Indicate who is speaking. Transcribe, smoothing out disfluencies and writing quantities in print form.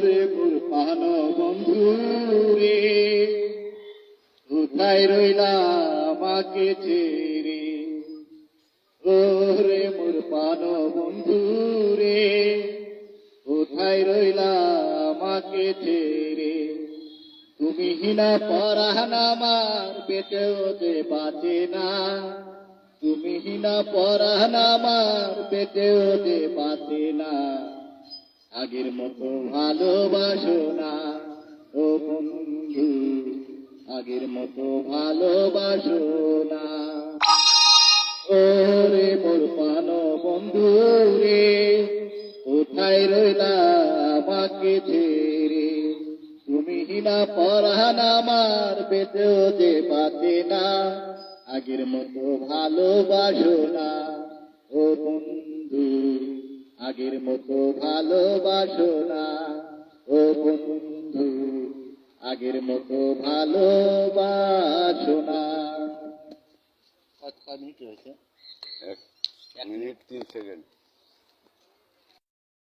Speaker 1: রে মোর প্রাণ বন্ধু রে, কোথায় রইলা আমাকে ছেড়ে। ও রে মোর প্রাণ বন্ধু রে, কোথায় রইলা আমাকে ছেড়ে। তুমি হিনা পরাণ আমার পেটেও যে বাঁচে না, তুমি হিনা পরাণ আমার পেটেও যে বাঁচে না। আগের মতো ভালোবাসো না ও বন্ধু, আগের মতো ভালোবাসো না। ও রে মোর প্রাণ বন্ধু রে, কোথায় রইলা আমাকে ছেড়ে। তুমি হিনা পরাণ আমার পেটেও যে বাঁচে না, আগের মতো ভালোবাসো না ও বন্ধু, আগের মতো ভালোবাসো না ও বন্ধু, আগের মতো ভালোবাসো না।
Speaker 2: কত মিনিট হয়েছে? 1 মিনিট 3 সেকেন্ড।